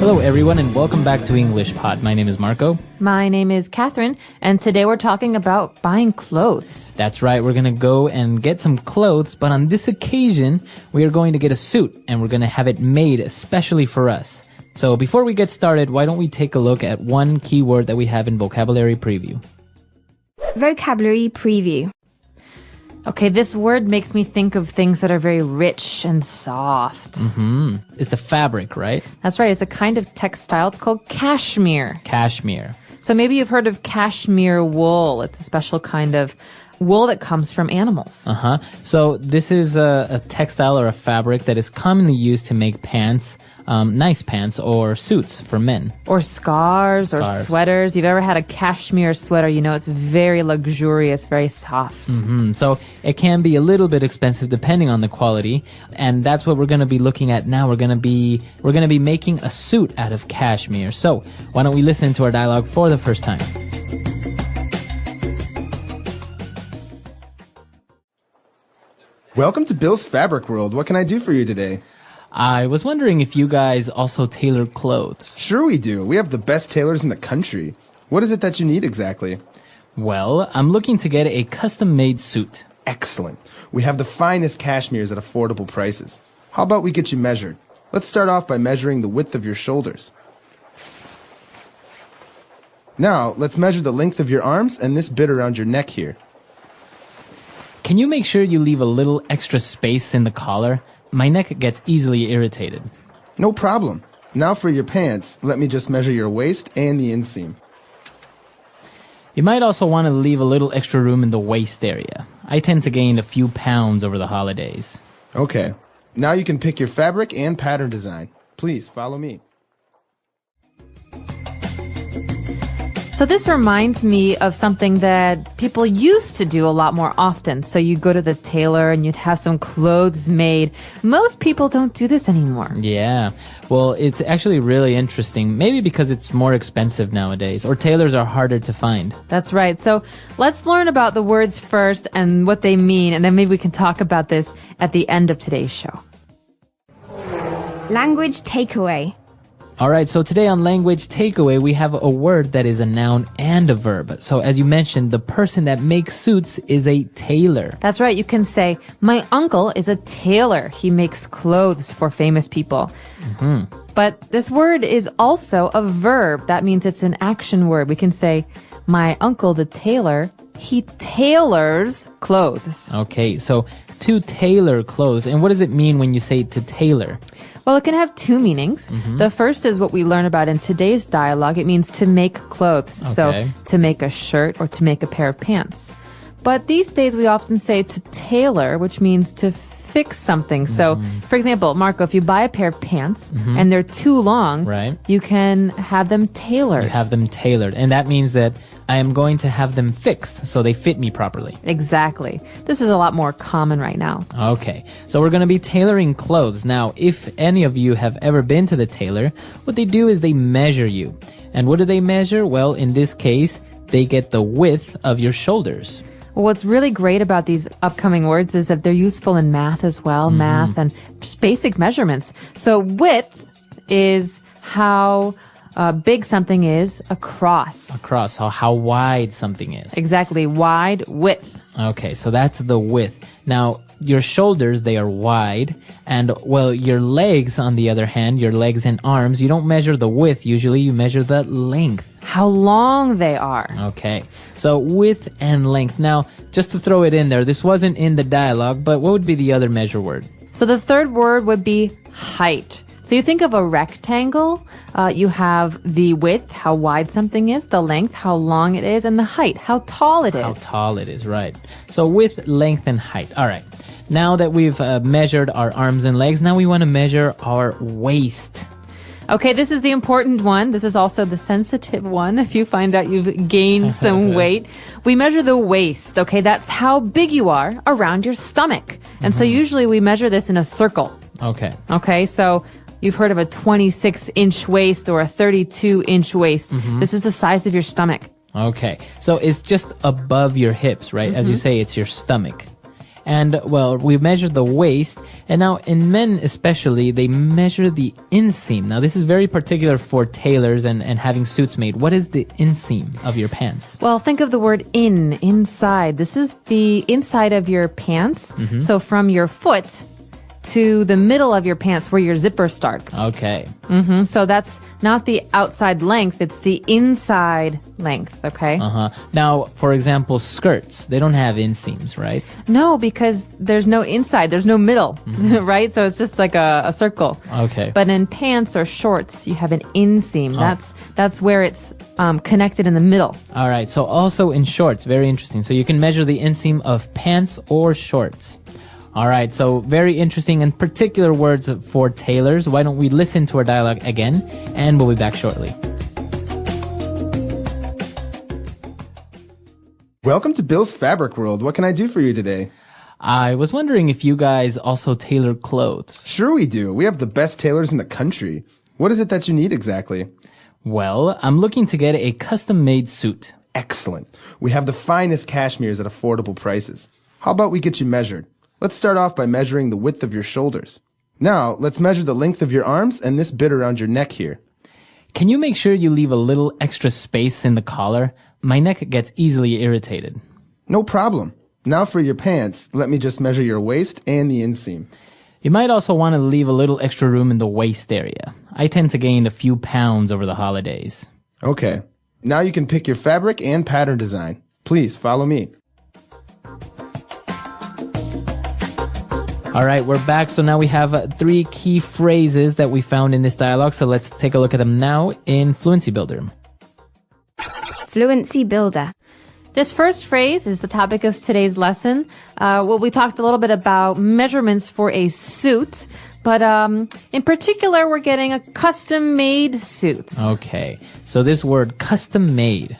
Hello, everyone, and welcome back to English Pod. My name is Marco. My name is Catherine, and today we're talking about buying clothes. That's right, we're going to go and get some clothes, but on this occasion, we are going to get a suit, and we're going to have it made especially for us. So before we get started, why don't we take a look at one key word that we have in Vocabulary Preview. Vocabulary Preview. Okay, this word makes me think of things that are very rich and soft. It's a fabric, right? That's right, it's a kind of textile. It's called cashmere. Cashmere. So maybe you've heard of cashmere wool. It's a special kind of wool that comes from animals. So this is a textile or a fabric that is commonly used to make pants, nice pants or suits for men. Or scarves or sweaters. You've ever had a cashmere sweater, you know it's very luxurious, very soft. So it can be a little bit expensive depending on the quality, and that's what we're going to be looking at now. We're going to be making a suit out of cashmere. So why don't we listen to our dialogue for the first time? Welcome to Bill's Fabric World. What can I do for you today? I was wondering if you guys also tailor clothes. Sure we do. We have the best tailors in the country. What is it that you need exactly? Well, I'm looking to get a custom-made suit. Excellent. We have the finest cashmeres at affordable prices. How about we get you measured? Let's start off by measuring the width of your shoulders. Now, let's measure the length of your arms and this bit around your neck here. Can you make sure you leave a little extra space in the collar? My neck gets easily irritated. No problem. Now for your pants, let me just measure your waist and the inseam. You might also want to leave a little extra room in the waist area. I tend to gain a few pounds over the holidays. Okay. Now you can pick your fabric and pattern design. Please follow me. So this reminds me of something that people used to do a lot more often. So you go to the tailor and you'd have some clothes made. Most people don't do this anymore. Yeah. Well, it's actually really interesting. Maybe because it's more expensive nowadays, or tailors are harder to find. That's right. So let's learn about the words first and what they mean, and then maybe we can talk about this at the end of today's show. Language Takeaway. All right, so today on Language Takeaway, we have a word that is a noun and a verb. So as you mentioned, the person that makes suits is a tailor. That's right. You can say, my uncle is a tailor. He makes clothes for famous people. But this word is also a verb. That means it's an action word. We can say, my uncle, the tailor, he tailors clothes. Okay, so to tailor clothes. And what does it mean when you say to tailor? Well, it can have two meanings. The first is what we learn about in today's dialogue. It means to make clothes. Okay. So to make a shirt or to make a pair of pants. But these days we often say to tailor, which means to fix something. So, for example, Marco, if you buy a pair of pants and they're too long, Right. you can have them tailored. You have them tailored. And that means that I am going to have them fixed so they fit me properly. Exactly. This is a lot more common right now. Okay, so we're going to be tailoring clothes. Now, if any of you have ever been to the tailor, what they do is they measure you. And what do they measure? Well, in this case, they get the width of your shoulders. Well, what's really great about these upcoming words is that they're useful in math as well, math and just basic measurements. So width is how big something is across. Across, so how wide something is. Exactly, wide, width. Okay, so that's the width. Now, your shoulders, they are wide. And, well, your legs, on the other hand, your legs and arms, you don't measure the width. Usually you measure the length. How long they are. Okay, so width and length. Now, just to throw it in there, this wasn't in the dialogue, but what would be the other measure word? So the third word would be height. So you think of a rectangle, you have the width, how wide something is, the length, how long it is, and the height, how tall it is. How tall it is, right. So width, length, and height. All right. Now that we've measured our arms and legs, now we want to measure our waist. Okay, this is the important one. This is also the sensitive one. If you find out you've gained some weight, we measure the waist. Okay, that's how big you are around your stomach. And so usually we measure this in a circle. Okay. Okay, so you've heard of a 26-inch waist or a 32-inch waist. This is the size of your stomach. Okay. So it's just above your hips, right? As you say, it's your stomach. And, well, we measured the waist, and now in men especially, they measure the inseam. Now, this is very particular for tailors and having suits made. What is the inseam of your pants? Well, think of the word inside. This is the inside of your pants. So from your foot to the middle of your pants where your zipper starts. Okay. So that's not the outside length, it's the inside length, okay? Now, for example, skirts, they don't have inseams, right? No, because there's no inside, there's no middle, right? So it's just like a circle. Okay. But in pants or shorts, you have an inseam. That's where it's connected in the middle. All right. So also in shorts, very interesting. So you can measure the inseam of pants or shorts. All right. So very interesting and particular words for tailors. Why don't we listen to our dialogue again, and we'll be back shortly. Welcome to Bill's Fabric World. What can I do for you today? I was wondering if you guys also tailor clothes. Sure we do. We have the best tailors in the country. What is it that you need exactly? Well, I'm looking to get a custom-made suit. Excellent. We have the finest cashmeres at affordable prices. How about we get you measured? Let's start off by measuring the width of your shoulders. Now, let's measure the length of your arms and this bit around your neck here. Can you make sure you leave a little extra space in the collar? My neck gets easily irritated. No problem. Now for your pants, let me just measure your waist and the inseam. You might also want to leave a little extra room in the waist area. I tend to gain a few pounds over the holidays. Okay. Now you can pick your fabric and pattern design. Please follow me. All right, we're back. So now we have 3 key phrases that we found in this dialogue. So let's take a look at them now in Fluency Builder. Fluency Builder. This first phrase is the topic of today's lesson. Well, we talked a little bit about measurements for a suit, but in particular, we're getting a custom-made suit. Okay, so this word custom-made.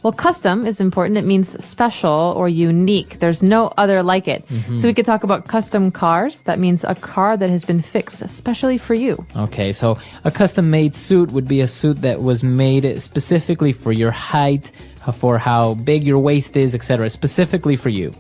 Well, custom is important. It means special or unique. There's no other like it. So we could talk about custom cars. That means a car that has been fixed especially for you. Okay, so a custom-made suit would be a suit that was made specifically for your height, for how big your waist is, etc., specifically for you.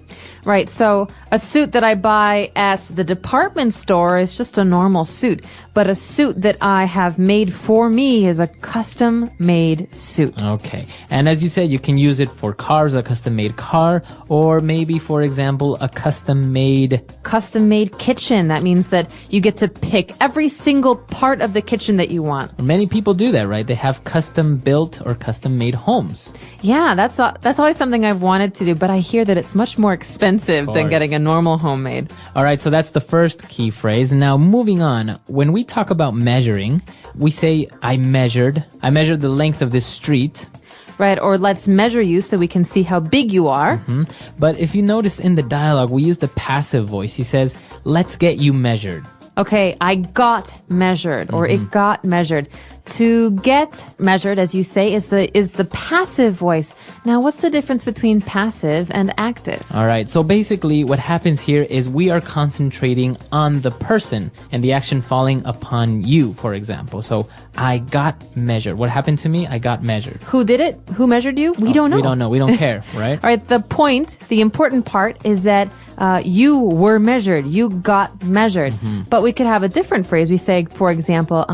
Right, so a suit that I buy at the department store is just a normal suit, but a suit that I have made for me is a custom-made suit. Okay, and as you said, you can use it for cars, a custom-made car, or maybe, for example, a custom-made kitchen. That means that you get to pick every single part of the kitchen that you want. Many people do that, right? They have custom-built or custom-made homes. Yeah, that's always something I've wanted to do, but I hear that it's much more expensive than getting a normal homemade. All right, so that's the first key phrase. Now, moving on, when we talk about measuring, we say, I measured the length of this street. Right, or let's measure you so we can see how big you are. But if you noticed in the dialogue, we use the passive voice. He says, let's get you measured. Okay, I got measured, or it got measured. To get measured, as you say, is the passive voice. Now, what's the difference between passive and active? All right, so basically what happens here is we are concentrating on the person and the action falling upon you, for example. So I got measured. What happened to me? I got measured. Who did it? Who measured you? We don't know. We don't know. We don't care, right? All right, the important part is that you were measured. You got measured. But we could have a different phrase. We say, for example,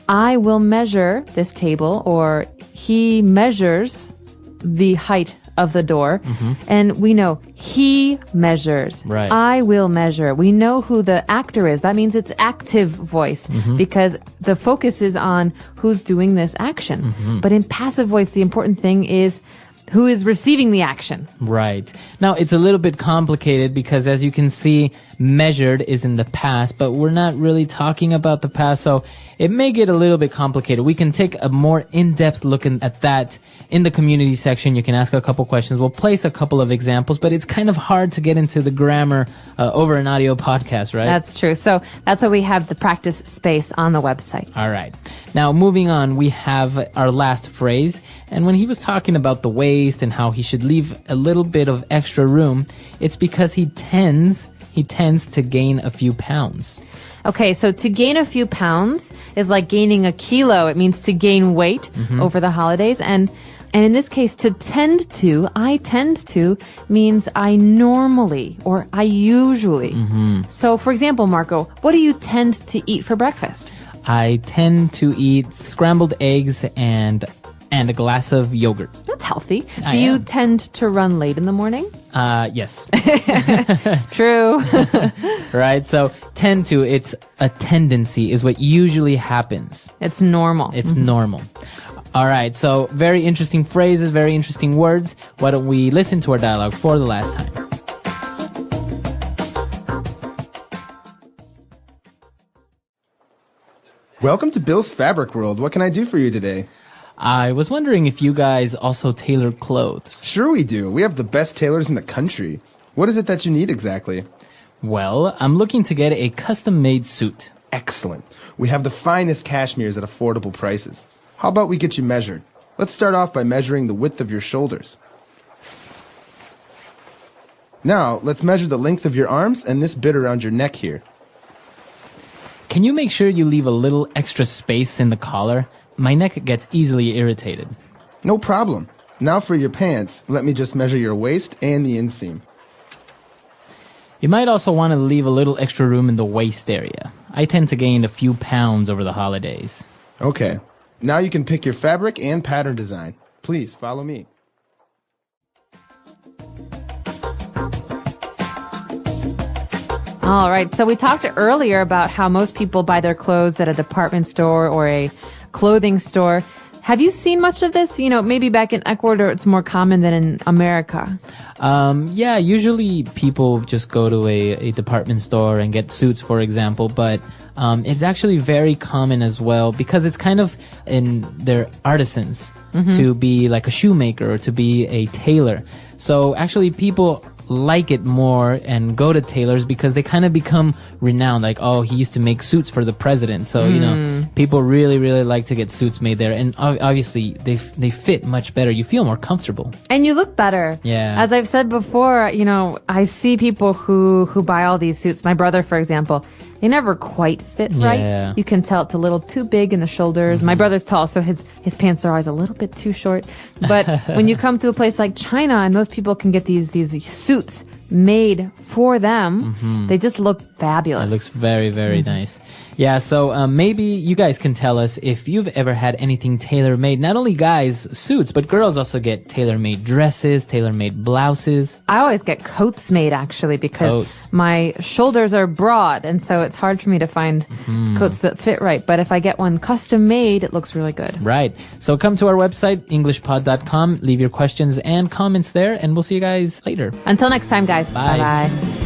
I will measure this table, or he measures the height of the door. And we know he measures. Right. I will measure. We know who the actor is. That means it's active voice because the focus is on who's doing this action. But in passive voice, the important thing is who is receiving the action. Right. Now, it's a little bit complicated because, as you can see, measured is in the past, but we're not really talking about the past, so it may get a little bit complicated. We can take a more in-depth look at that in the community section. You can ask a couple questions. We'll place a couple of examples, but it's kind of hard to get into the grammar over an audio podcast, right? That's true. So that's why we have the practice space on the website. All right. Now, moving on, we have our last phrase. And when he was talking about the waist and how he should leave a little bit of extra room, it's because he tends to gain a few pounds. Okay, so to gain a few pounds is like gaining a kilo. It means to gain weight over the holidays. And And in this case, to tend to, I tend to, means I normally or I usually. So, for example, Marco, what do you tend to eat for breakfast? I tend to eat scrambled eggs and a glass of yogurt. That's healthy. I Do you am. tend to run late in the morning? Yes. True. Right? So tend to, it's a tendency is what usually happens. It's normal. It's normal. All right. So very interesting phrases, very interesting words. Why don't we listen to our dialogue for the last time? Welcome to Bill's Fabric World. What can I do for you today? I was wondering if you guys also tailor clothes. Sure we do. We have the best tailors in the country. What is it that you need exactly? Well, I'm looking to get a custom-made suit. Excellent. We have the finest cashmeres at affordable prices. How about we get you measured? Let's start off by measuring the width of your shoulders. Now, let's measure the length of your arms and this bit around your neck here. Can you make sure you leave a little extra space in the collar? My neck gets easily irritated. No problem. Now for your pants, let me just measure your waist and the inseam. You might also want to leave a little extra room in the waist area. I tend to gain a few pounds over the holidays. Okay. Now you can pick your fabric and pattern design. Please follow me. All right. So we talked earlier about how most people buy their clothes at a department store or a clothing store. Have you seen much of this? You know, maybe back in Ecuador, it's more common than in America. Yeah, usually people just go to a department store and get suits, for example, but it's actually very common as well because it's kind of they're artisans to be like a shoemaker or to be a tailor. So actually people like it more and go to tailors because they kind of become renowned. Like, oh, he used to make suits for the president. So, you know, people really, really like to get suits made there. And obviously they fit much better. You feel more comfortable. And you look better. Yeah. As I've said before, you know, I see people who buy all these suits. My brother, for example, they never quite fit right. Yeah. You can tell it's a little too big in the shoulders. My brother's tall, so his pants are always a little bit too short. But when you come to a place like China and most people can get these suits made for them, they just look fabulous. It looks very, very nice. Yeah, so maybe you guys can tell us if you've ever had anything tailor-made. Not only guys' suits, but girls also get tailor-made dresses, tailor-made blouses. I always get coats made, actually, because Coats. my shoulders are broad, and so it's hard for me to find coats that fit right. But if I get one custom made, it looks really good. Right. So come to our website, englishpod.com, leave your questions and comments there, and we'll see you guys later. Until next time, guys. Bye. Bye-bye.